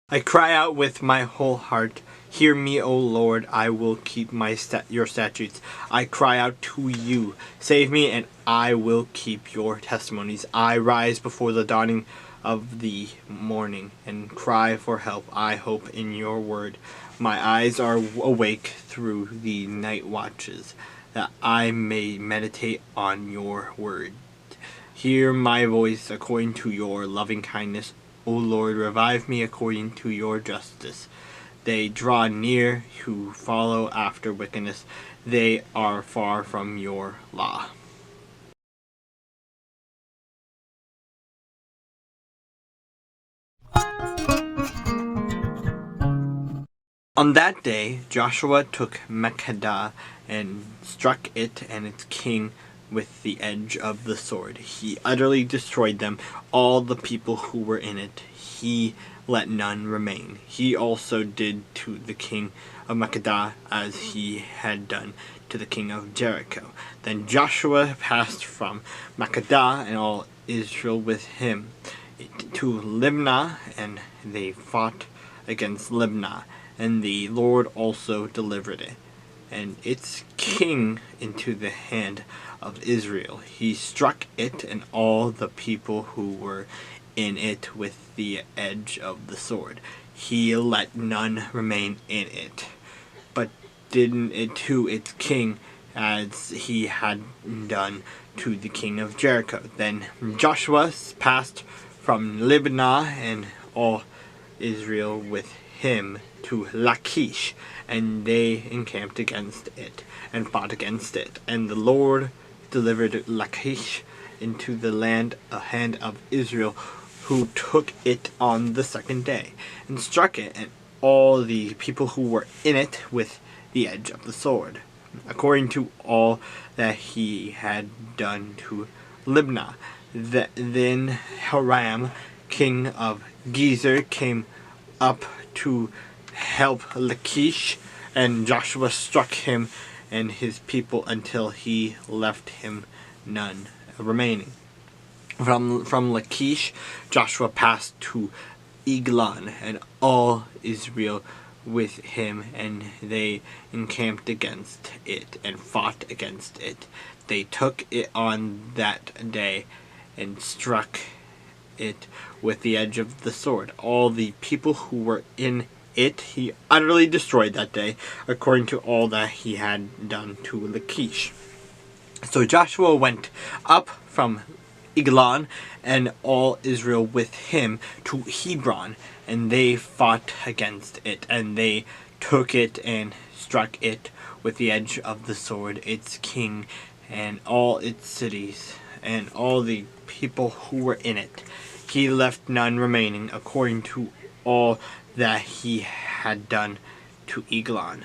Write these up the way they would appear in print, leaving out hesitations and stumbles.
I cry out with my whole heart. Hear me, O Lord, I will keep your statutes. I cry out to you. Save me, and I will keep your testimonies. I rise before the dawning of the morning and cry for help. I hope in your word. My eyes are awake through the night watches, that I may meditate on your word. Hear my voice according to your loving kindness. O Lord, revive me according to your justice. They draw near who follow after wickedness. They are far from your law. On that day, Joshua took Makkedah and struck it and its king with the edge of the sword. He utterly destroyed them, all the people who were in it. He let none remain. He also did to the king of Makkedah as he had done to the king of Jericho. Then Joshua passed from Makkedah and all Israel with him to Libnah, and they fought against Libnah, and the Lord also delivered it and its king into the hand of Israel. He struck it and all the people who were in it with the edge of the sword. He let none remain in it, but did it to its king as he had done to the king of Jericho. Then Joshua passed from Libnah and all Israel with him to Lachish, and they encamped against it and fought against it. And the Lord delivered Lachish into the hand of Israel, who took it on the second day and struck it and all the people who were in it with the edge of the sword, according to all that he had done to Libnah. Then Hiram, king of Gezer, came up to help Lachish, and Joshua struck him and his people until he left him none remaining. From Lachish, Joshua passed to Eglon, and all Israel with him, and they encamped against it and fought against it. They took it on that day and struck it with the edge of the sword. All the people who were in it he utterly destroyed that day, according to all that he had done to Lachish. So Joshua went up from Eglon, and all Israel with him, to Hebron, and they fought against it, and they took it and struck it with the edge of the sword, its king, and all its cities, and all the people who were in it. He left none remaining, according to all that he had done to Eglon,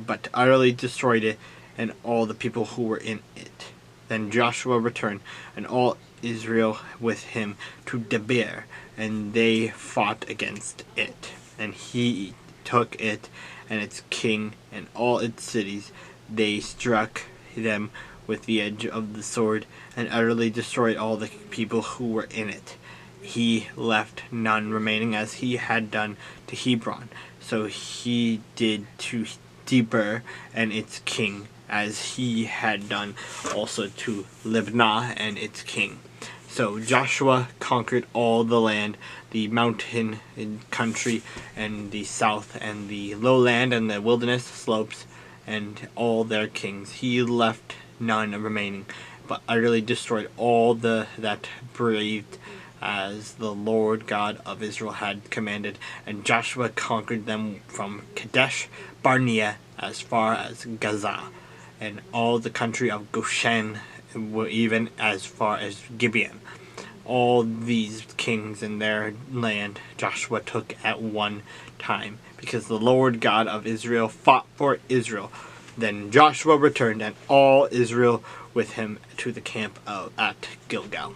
but utterly destroyed it, and all the people who were in it. Then Joshua returned, and all Israel with him, to Debir, and they fought against it. And he took it and its king and all its cities. They struck them with the edge of the sword, and utterly destroyed all the people who were in it. He left none remaining, as he had done to Hebron. So he did to Debir and its king, as he had done also to Libnah and its king. So Joshua conquered all the land, the mountain country, and the south, and the lowland, and the wilderness slopes, and all their kings. He left none remaining, but utterly destroyed all that breathed, as the Lord God of Israel had commanded. And Joshua conquered them from Kadesh Barnea as far as Gaza, and all the country of Goshen, even as far as Gibeon. All these kings and their land Joshua took at one time, because the Lord God of Israel fought for Israel. Then Joshua returned, and all Israel with him, to the camp at Gilgal.